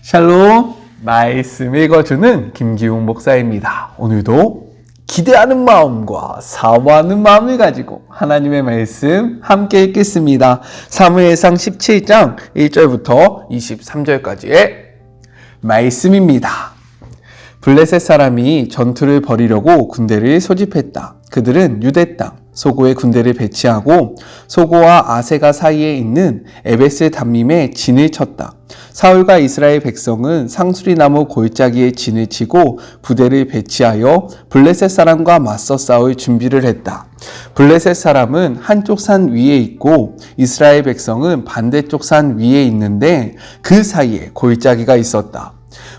샬롬, 말씀 읽어주는 김기웅 목사입니다. 오늘도 기대하는 마음과 사모하는 마음을 가지고 하나님의 말씀 함께 읽겠습니다. 사무엘상 17장 1절부터 23절까지의 말씀입니다. 블레셋 사람이 전투를 벌이려고 군대를 소집했다. 그들은 유대 땅 소고의 군대를 배치하고 소고와 아세가 사이에 있는 에베스 담림에 진을 쳤다. 사울과 이스라엘 백성은 상수리나무 골짜기에 진을 치고 부대를 배치하여 블레셋 사람과 맞서 싸울 준비를 했다. 블레셋 사람은 한쪽 산 위에 있고 이스라엘 백성은 반대쪽 산 위에 있는데 그 사이에 골짜기가 있었다.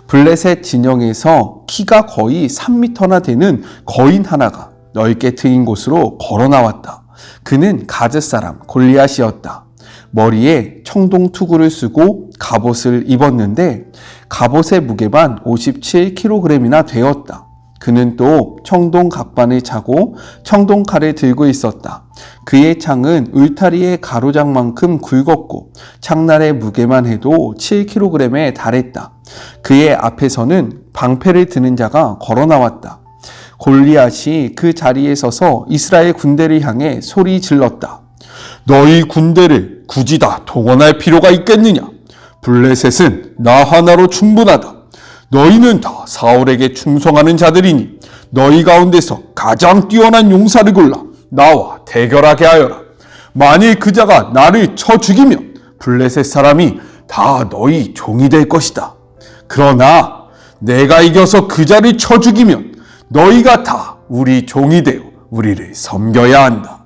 블레셋 진영에서 키가 거의 3m나 되는 거인 하나가 넓게 트인 곳으로 걸어 나왔다. 그는 가드 사람 골리앗이었다. 머리에 청동 투구를 쓰고 갑옷을 입었는데 갑옷의 무게만 57kg이나 되었다. 그는 또 청동 각반을 차고 청동 칼을 들고 있었다. 그의 창은 울타리의 가로장만큼 굵었고 창날의 무게만 해도 7kg에 달했다. 그의 앞에서는 방패를 드는 자가 걸어 나왔다. 골리앗이 그 자리에 서서 이스라엘 군대를 향해 소리 질렀다. 너희 군대를 굳이 다 동원할 필요가 있겠느냐? 블레셋은 나 하나로 충분하다. 너희는 다 사울에게 충성하는 자들이니 너희 가운데서 가장 뛰어난 용사를 골라 나와 대결하게 하여라. 만일 그 자가 나를 쳐 죽이면 블레셋 사람이 다 너희 종이 될 것이다. 그러나 내가 이겨서 그 자를 쳐 죽이면 너희가 다 우리 종이 되어 우리를 섬겨야 한다.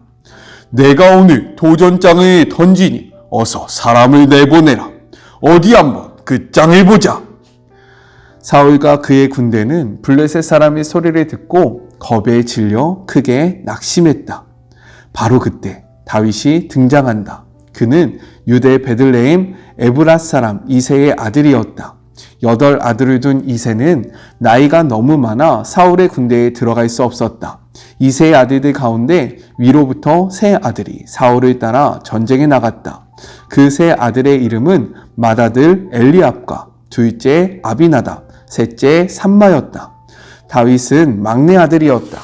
내가 오늘 도전장을 던지니 어서 사람을 내보내라. 어디 한번 그 장을 보자. 사울과 그의 군대는 블레셋 사람의 소리를 듣고 겁에 질려 크게 낙심했다. 바로 그때 다윗이 등장한다. 그는 유대 베들레헴 에브랏 사람 이새의 아들이었다. 8 아들을 둔 이새는 나이가 너무 많아 사울의 군대에 들어갈 수 없었다. 이새의 아들들 가운데 위로부터 세 아들이 사울을 따라 전쟁에 나갔다. 그 세 아들의 이름은 맏아들 엘리압과 둘째 아비나답, 셋째 삼마였다. 다윗은 막내 아들이었다.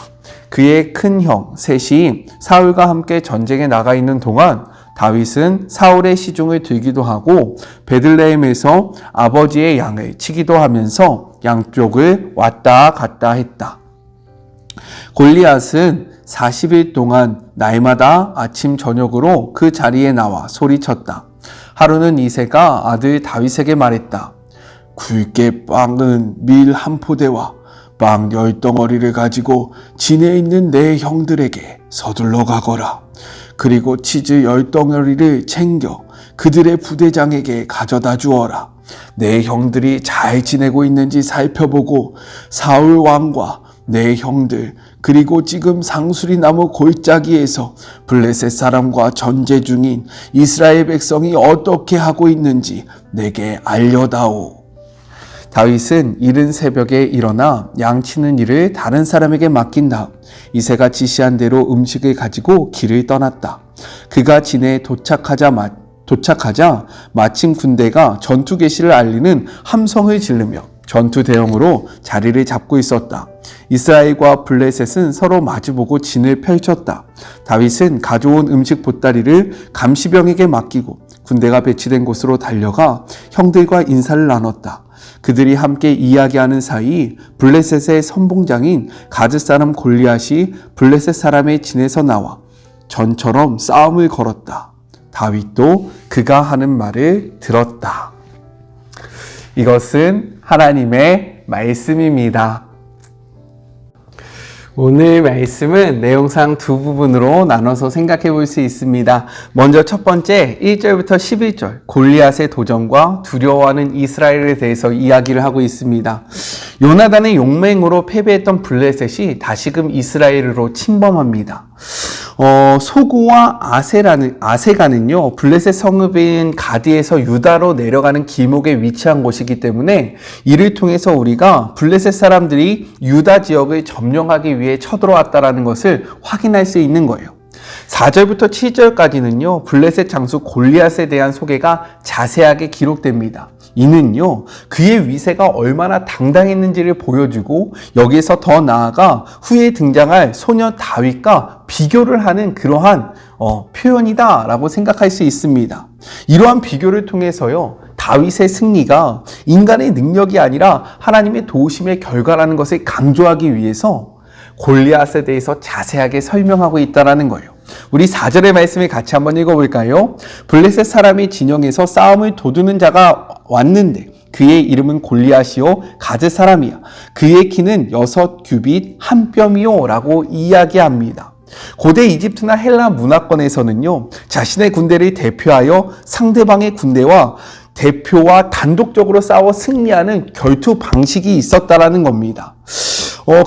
그의 큰 형 셋이 사울과 함께 전쟁에 나가 있는 동안 다윗은 사울의 시중을 들기도 하고 베들레헴에서 아버지의 양을 치기도 하면서 양쪽을 왔다 갔다 했다. 골리앗은 40일 동안 날마다 아침 저녁으로 그 자리에 나와 소리쳤다. 하루는 이새가 아들 다윗에게 말했다. 굵게 빻은 밀 한 포대와 빵 10덩어리를 가지고 진에 있는 내 형들에게 서둘러 가거라. 그리고 치즈 10덩어리를 챙겨 그들의 부대장에게 가져다 주어라. 내 형들이 잘 지내고 있는지 살펴보고 사울 왕과 내 형들 그리고 지금 상수리나무 골짜기에서 블레셋 사람과 전제 중인 이스라엘 백성이 어떻게 하고 있는지 내게 알려다오. 다윗은 이른 새벽에 일어나 양치는 일을 다른 사람에게 맡긴 다음 이새가 지시한 대로 음식을 가지고 길을 떠났다. 그가 진에 도착하자 마침 군대가 전투 개시를 알리는 함성을 지르며 전투 대형으로 자리를 잡고 있었다. 이스라엘과 블레셋은 서로 마주보고 진을 펼쳤다. 다윗은 가져온 음식 보따리를 감시병에게 맡기고 군대가 배치된 곳으로 달려가 형들과 인사를 나눴다. 그들이 함께 이야기하는 사이 블레셋의 선봉장인 가드 사람 골리앗이 블레셋 사람의 진에서 나와 전처럼 싸움을 걸었다. 다윗도 그가 하는 말을 들었다. 이것은 하나님의 말씀입니다. 오늘 말씀은 내용상 두 부분으로 나눠서 생각해 볼 수 있습니다. 먼저 첫 번째 1절부터 11절 골리앗의 도전과 두려워하는 이스라엘에 대해서 이야기를 하고 있습니다. 요나단의 용맹으로 패배했던 블레셋이 다시금 이스라엘으로 침범합니다. 소고와 아세가는요, 블레셋 성읍인 가드에서 유다로 내려가는 길목에 위치한 곳이기 때문에 이를 통해서 우리가 블레셋 사람들이 유다 지역을 점령하기 위해 쳐들어왔다는 것을 확인할 수 있는 거예요. 4절부터 7절까지는요, 블레셋 장수 골리앗에 대한 소개가 자세하게 기록됩니다. 이는요, 그의 위세가 얼마나 당당했는지를 보여주고 여기에서 더 나아가 후에 등장할 소녀 다윗과 비교를 하는 그러한 표현이다 라고 생각할 수 있습니다. 이러한 비교를 통해서요, 다윗의 승리가 인간의 능력이 아니라 하나님의 도우심의 결과라는 것을 강조하기 위해서 골리앗에 대해서 자세하게 설명하고 있다는 거예요. 우리 4절의 말씀을 같이 한번 읽어볼까요? 블레셋 사람의 진영에서 싸움을 도두는 자가 왔는데 그의 이름은 골리앗이요 가드 사람이야. 그의 키는 6규빗 1뼘이요 라고 이야기합니다. 고대 이집트나 헬라 문화권에서는요, 자신의 군대를 대표하여 상대방의 군대와 대표와 단독적으로 싸워 승리하는 결투 방식이 있었다라는 겁니다.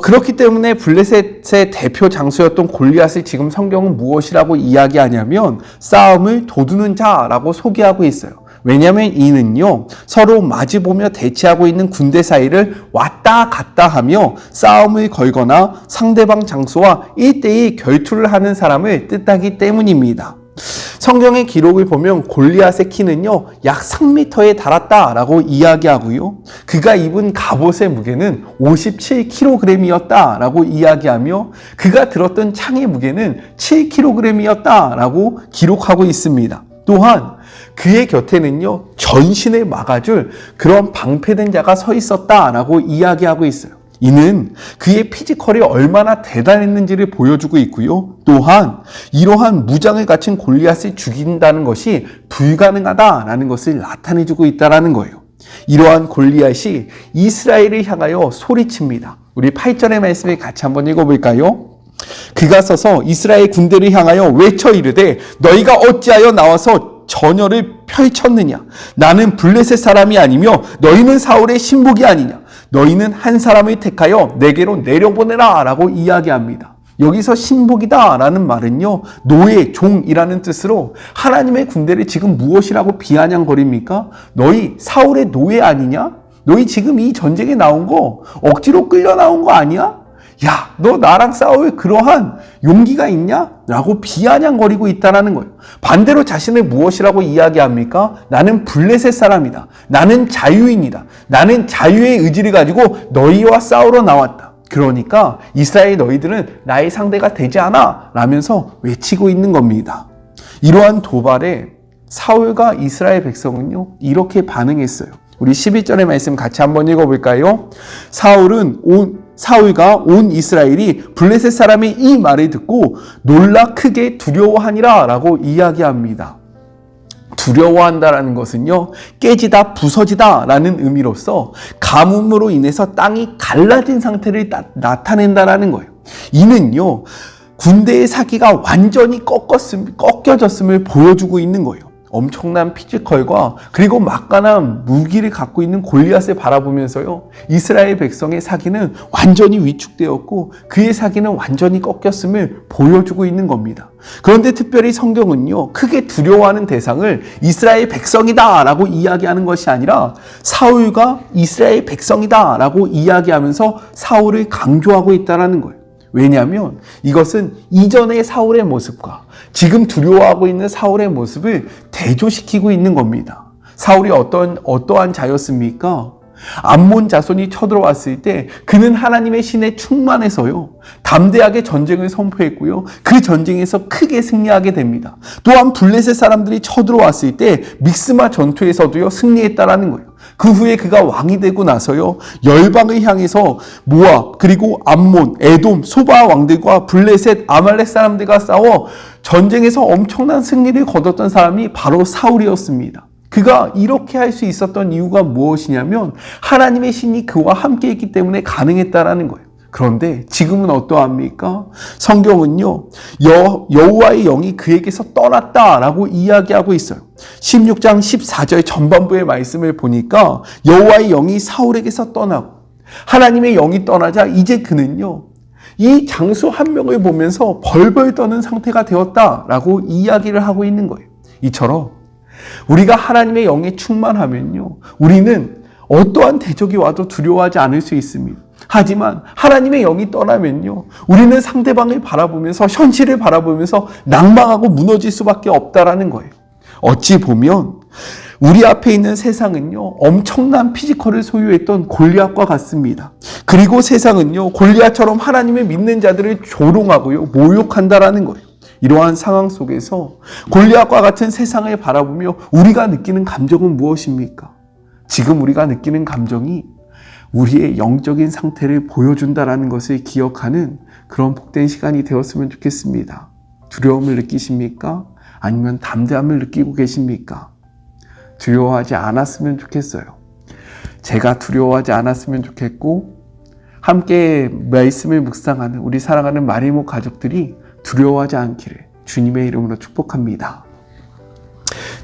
그렇기 때문에 블레셋의 대표 장소였던 골리앗을 지금 성경은 무엇이라고 이야기하냐면 싸움을 도두는 자라고 소개하고 있어요. 왜냐하면 이는요, 서로 마주보며 대치하고 있는 군대 사이를 왔다 갔다 하며 싸움을 걸거나 상대방 장소와 1대1 결투를 하는 사람을 뜻하기 때문입니다. 성경의 기록을 보면 골리앗의 키는요, 약 3m에 달았다라고 이야기하고요. 그가 입은 갑옷의 무게는 57kg이었다라고 이야기하며 그가 들었던 창의 무게는 7kg이었다라고 기록하고 있습니다. 또한 그의 곁에는요, 전신을 막아줄 그런 방패된 자가 서 있었다라고 이야기하고 있어요. 이는 그의 피지컬이 얼마나 대단했는지를 보여주고 있고요. 또한 이러한 무장을 갖춘 골리앗을 죽인다는 것이 불가능하다라는 것을 나타내주고 있다는 거예요. 이러한 골리앗이 이스라엘을 향하여 소리칩니다. 우리 8절의 말씀을 같이 한번 읽어볼까요? 그가 서서 이스라엘 군대를 향하여 외쳐 이르되 너희가 어찌하여 나와서 전열을 펼쳤느냐? 나는 블레셋 사람이 아니며 너희는 사울의 신복이 아니냐? 너희는 한 사람을 택하여 내게로 내려보내라 라고 이야기합니다. 여기서 신복이다 라는 말은요, 노예, 종이라는 뜻으로 하나님의 군대를 지금 무엇이라고 비아냥거립니까? 너희 사울의 노예 아니냐? 너희 지금 이 전쟁에 나온 거 억지로 끌려 나온 거 아니야? 야, 너 나랑 싸울 그러한 용기가 있냐? 라고 비아냥거리고 있다는 거예요. 반대로 자신을 무엇이라고 이야기합니까? 나는 블레셋 사람이다. 나는 자유인이다. 나는 자유의 의지를 가지고 너희와 싸우러 나왔다. 그러니까 이스라엘 너희들은 나의 상대가 되지 않아 라면서 외치고 있는 겁니다. 이러한 도발에 사울과 이스라엘 백성은요, 이렇게 반응했어요. 우리 11절의 말씀 같이 한번 읽어볼까요? 사울과 온 이스라엘이 블레셋 사람의 이 말을 듣고 놀라 크게 두려워하니라 라고 이야기합니다. 두려워한다라는 것은요, 깨지다, 부서지다 라는 의미로서 가뭄으로 인해서 땅이 갈라진 상태를 나타낸다라는 거예요. 이는요, 군대의 사기가 완전히 꺾여졌음을 보여주고 있는 거예요. 엄청난 피지컬과 그리고 막강한 무기를 갖고 있는 골리앗을 바라보면서요, 이스라엘 백성의 사기는 완전히 위축되었고 그의 사기는 완전히 꺾였음을 보여주고 있는 겁니다. 그런데 특별히 성경은요, 크게 두려워하는 대상을 이스라엘 백성이다 라고 이야기하는 것이 아니라 사울과 이스라엘 백성이다 라고 이야기하면서 사울을 강조하고 있다는 거예요. 왜냐하면 이것은 이전의 사울의 모습과 지금 두려워하고 있는 사울의 모습을 대조시키고 있는 겁니다. 사울이 어떠한 자였습니까? 암몬 자손이 쳐들어왔을 때 그는 하나님의 신에 충만해서요, 담대하게 전쟁을 선포했고요, 그 전쟁에서 크게 승리하게 됩니다. 또한 블레셋 사람들이 쳐들어왔을 때 믹스마 전투에서도요, 승리했다라는 거예요. 그 후에 그가 왕이 되고 나서요, 열방을 향해서 모압, 그리고 암몬, 에돔, 소바 왕들과 블레셋, 아말렉 사람들과 싸워 전쟁에서 엄청난 승리를 거뒀던 사람이 바로 사울이었습니다. 그가 이렇게 할 수 있었던 이유가 무엇이냐면 하나님의 신이 그와 함께 있기 때문에 가능했다라는 거예요. 그런데 지금은 어떠합니까? 성경은요, 여호와의 영이 그에게서 떠났다라고 이야기하고 있어요. 16장 14절 전반부의 말씀을 보니까 여호와의 영이 사울에게서 떠나고 하나님의 영이 떠나자 이제 그는요, 이 장수 한 명을 보면서 벌벌 떠는 상태가 되었다라고 이야기를 하고 있는 거예요. 이처럼 우리가 하나님의 영에 충만하면요, 우리는 어떠한 대적이 와도 두려워하지 않을 수 있습니다. 하지만 하나님의 영이 떠나면요, 우리는 상대방을 바라보면서, 현실을 바라보면서 낭망하고 무너질 수밖에 없다라는 거예요. 어찌 보면 우리 앞에 있는 세상은요, 엄청난 피지컬을 소유했던 골리앗과 같습니다. 그리고 세상은요, 골리앗처럼 하나님을 믿는 자들을 조롱하고요, 모욕한다라는 거예요. 이러한 상황 속에서 골리앗과 같은 세상을 바라보며 우리가 느끼는 감정은 무엇입니까? 지금 우리가 느끼는 감정이 우리의 영적인 상태를 보여준다라는 것을 기억하는 그런 복된 시간이 되었으면 좋겠습니다. 두려움을 느끼십니까? 아니면 담대함을 느끼고 계십니까? 두려워하지 않았으면 좋겠어요. 제가 두려워하지 않았으면 좋겠고, 함께 말씀을 묵상하는 우리 사랑하는 마리모 가족들이 두려워하지 않기를 주님의 이름으로 축복합니다.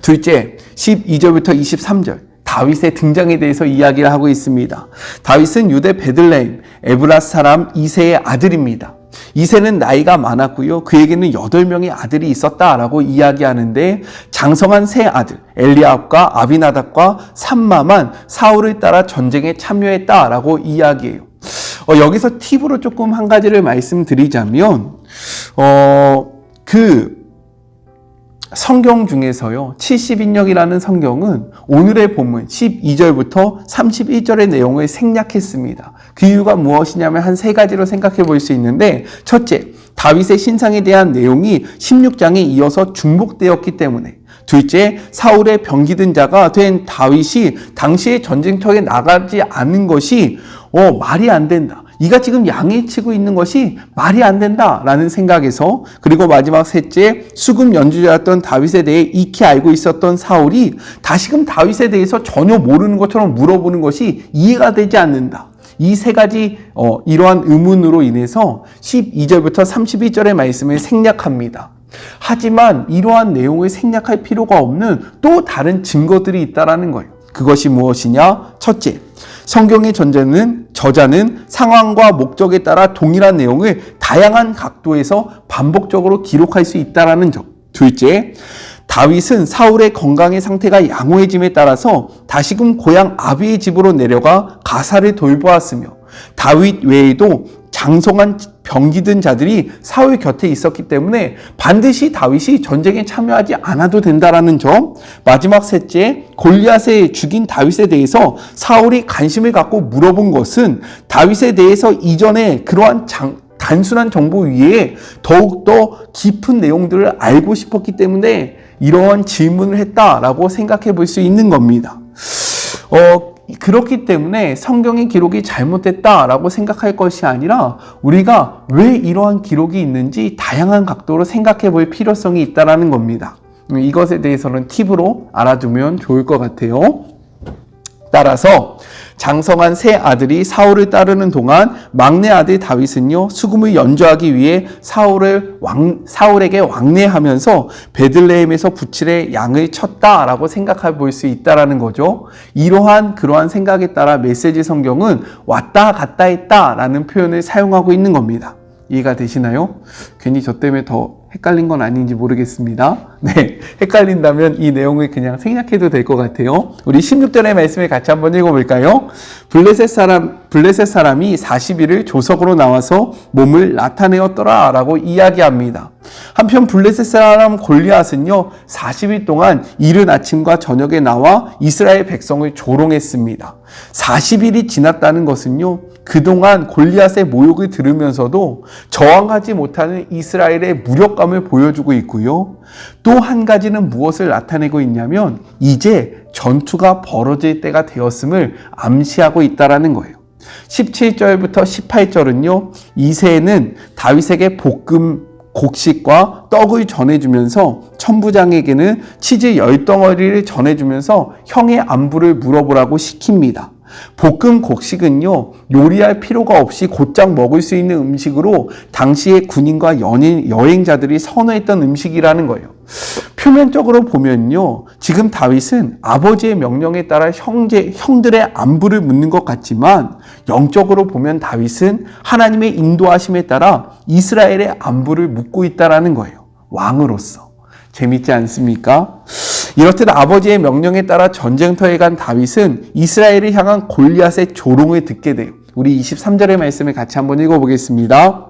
둘째, 12절부터 23절 다윗의 등장에 대해서 이야기를 하고 있습니다. 다윗은 유대 베들레헴 에브라스 사람 이새의 아들입니다. 이새는 나이가 많았고요, 그에게는 8명의 아들이 있었다라고 이야기하는데, 장성한 세 아들 엘리압과 아비나답과 삼마만 사울을 따라 전쟁에 참여했다라고 이야기해요. 여기서 팁으로 조금 한 가지를 말씀드리자면, 성경 중에서요, 70인역이라는 성경은 오늘의 본문 12절부터 31절의 내용을 생략했습니다. 그 이유가 무엇이냐면 한 3가지로 생각해 볼 수 있는데, 첫째, 다윗의 신상에 대한 내용이 16장에 이어서 중복되었기 때문에, 둘째, 사울의 병기든 자가 된 다윗이 당시에 전쟁터에 나가지 않은 것이 말이 안 된다. 이가 지금 양을 치고 있는 것이 말이 안 된다라는 생각에서, 그리고 마지막 셋째, 수금 연주자였던 다윗에 대해 익히 알고 있었던 사울이 다시금 다윗에 대해서 전혀 모르는 것처럼 물어보는 것이 이해가 되지 않는다. 이 3가지 이러한 의문으로 인해서 12절부터 31절의 말씀을 생략합니다. 하지만 이러한 내용을 생략할 필요가 없는 또 다른 증거들이 있다라는 거예요. 그것이 무엇이냐? 첫째, 성경의 저자는 상황과 목적에 따라 동일한 내용을 다양한 각도에서 반복적으로 기록할 수 있다는 점. 둘째, 다윗은 사울의 건강의 상태가 양호해짐에 따라서 다시금 고향 아비의 집으로 내려가 가사를 돌보았으며, 다윗 외에도 장성한 병기든 자들이 사울 곁에 있었기 때문에 반드시 다윗이 전쟁에 참여하지 않아도 된다라는 점. 마지막 셋째, 골리앗에 죽인 다윗에 대해서 사울이 관심을 갖고 물어본 것은 다윗에 대해서 이전에 그러한 단순한 정보 위에 더욱더 깊은 내용들을 알고 싶었기 때문에 이러한 질문을 했다라고 생각해 볼 수 있는 겁니다. 그렇기 때문에 성경의 기록이 잘못됐다라고 생각할 것이 아니라, 우리가 왜 이러한 기록이 있는지 다양한 각도로 생각해 볼 필요성이 있다는 겁니다. 이것에 대해서는 팁으로 알아두면 좋을 것 같아요. 따라서 장성한 세 아들이 사울을 따르는 동안 막내 아들 다윗은요, 수금을 연주하기 위해 사울에게 왕래하면서 베들레헴에서 부칠의 양을 쳤다라고 생각해 볼 수 있다라는 거죠. 그러한 생각에 따라 메시지 성경은 왔다 갔다 했다라는 표현을 사용하고 있는 겁니다. 이해가 되시나요? 괜히 저 때문에 더 헷갈린 건 아닌지 모르겠습니다. 네, 헷갈린다면 이 내용을 그냥 생략해도 될 것 같아요. 우리 16절의 말씀을 같이 한번 읽어볼까요? 블레셋 사람이 40일을 조석으로 나와서 몸을 나타내었더라 라고 이야기합니다. 한편 블레셋 사람 골리앗은요, 40일 동안 이른 아침과 저녁에 나와 이스라엘 백성을 조롱했습니다. 40일이 지났다는 것은요, 그동안 골리앗의 모욕을 들으면서도 저항하지 못하는 이스라엘의 무력감을 보여주고 있고요. 또 한 가지는 무엇을 나타내고 있냐면, 이제 전투가 벌어질 때가 되었음을 암시하고 있다는 거예요. 17절부터 18절은요, 이새는 다윗에게 볶음 곡식과 떡을 전해주면서 천부장에게는 치즈 10덩어리를 전해주면서 형의 안부를 물어보라고 시킵니다. 볶음 곡식은요, 요리할 필요가 없이 곧장 먹을 수 있는 음식으로 당시의 군인과 여행자들이 선호했던 음식이라는 거예요. 표면적으로 보면요, 지금 다윗은 아버지의 명령에 따라 형들의 안부를 묻는 것 같지만, 영적으로 보면 다윗은 하나님의 인도하심에 따라 이스라엘의 안부를 묻고 있다는 거예요. 왕으로서. 재밌지 않습니까? 이렇듯 아버지의 명령에 따라 전쟁터에 간 다윗은 이스라엘을 향한 골리앗의 조롱을 듣게 돼요. 우리 23절의 말씀을 같이 한번 읽어보겠습니다.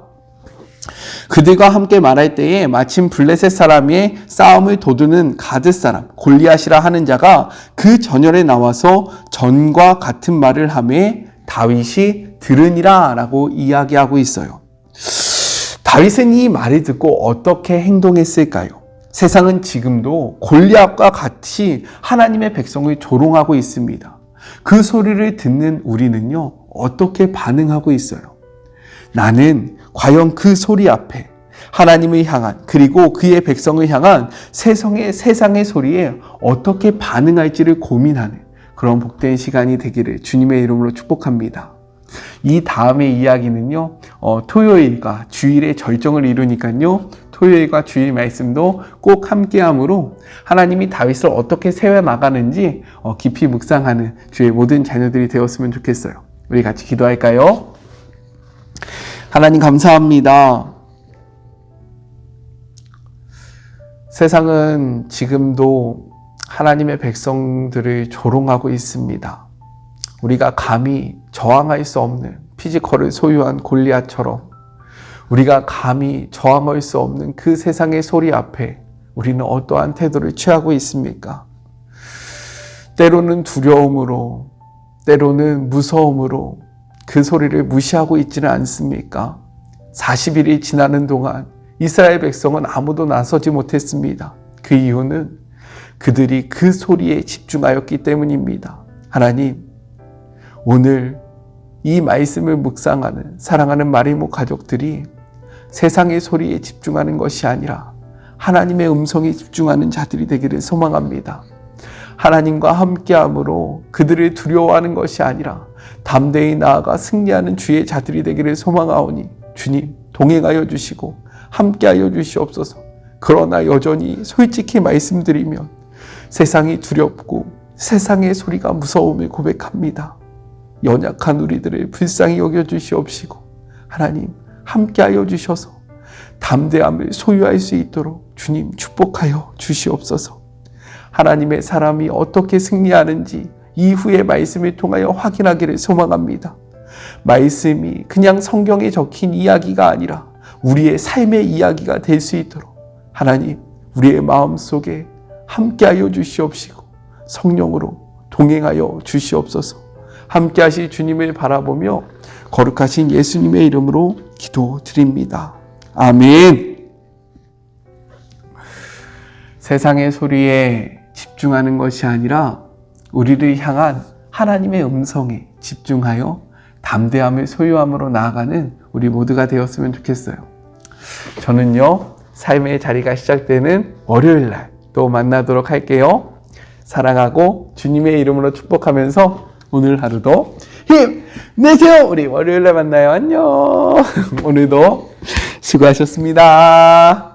그들과 함께 말할 때에 마침 블레셋 사람의 싸움을 도두는 가드 사람 골리앗이라 하는 자가 그 전열에 나와서 전과 같은 말을 하매 다윗이 들으니라 라고 이야기하고 있어요. 다윗은 이 말을 듣고 어떻게 행동했을까요? 세상은 지금도 골리앗과 같이 하나님의 백성을 조롱하고 있습니다. 그 소리를 듣는 우리는요, 어떻게 반응하고 있어요? 나는 과연 그 소리 앞에 하나님을 향한 그리고 그의 백성을 향한 세상의 소리에 어떻게 반응할지를 고민하는 그런 복된 시간이 되기를 주님의 이름으로 축복합니다. 이 다음의 이야기는요, 토요일과 주일의 절정을 이루니까요, 토요일과 주일 말씀도 꼭 함께하므로 하나님이 다윗을 어떻게 세워나가는지 깊이 묵상하는 주의 모든 자녀들이 되었으면 좋겠어요. 우리 같이 기도할까요? 하나님 감사합니다. 세상은 지금도 하나님의 백성들을 조롱하고 있습니다. 우리가 감히 저항할 수 없는 피지컬을 소유한 골리앗처럼 우리가 감히 저항할 수 없는 그 세상의 소리 앞에 우리는 어떠한 태도를 취하고 있습니까? 때로는 두려움으로, 때로는 무서움으로 그 소리를 무시하고 있지는 않습니까? 40일이 지나는 동안 이스라엘 백성은 아무도 나서지 못했습니다. 그 이유는 그들이 그 소리에 집중하였기 때문입니다. 하나님, 오늘 이 말씀을 묵상하는 사랑하는 마리모 가족들이 세상의 소리에 집중하는 것이 아니라 하나님의 음성에 집중하는 자들이 되기를 소망합니다. 하나님과 함께함으로 그들을 두려워하는 것이 아니라 담대히 나아가 승리하는 주의 자들이 되기를 소망하오니 주님 동행하여 주시고 함께하여 주시옵소서. 그러나 여전히 솔직히 말씀드리면 세상이 두렵고 세상의 소리가 무서움을 고백합니다. 연약한 우리들을 불쌍히 여겨주시옵시고 하나님 함께하여 주셔서 담대함을 소유할 수 있도록 주님 축복하여 주시옵소서. 하나님의 사람이 어떻게 승리하는지 이후의 말씀을 통하여 확인하기를 소망합니다. 말씀이 그냥 성경에 적힌 이야기가 아니라 우리의 삶의 이야기가 될 수 있도록 하나님 우리의 마음속에 함께하여 주시옵시고 성령으로 동행하여 주시옵소서. 함께하실 주님을 바라보며 거룩하신 예수님의 이름으로 기도드립니다. 아멘. 세상의 소리에 집중하는 것이 아니라 우리를 향한 하나님의 음성에 집중하여 담대함을 소유함으로 나아가는 우리 모두가 되었으면 좋겠어요. 저는요, 삶의 자리가 시작되는 월요일날 또 만나도록 할게요. 사랑하고 주님의 이름으로 축복하면서 오늘 하루도 힘내세요. 우리 월요일날 만나요. 안녕. 오늘도 수고하셨습니다.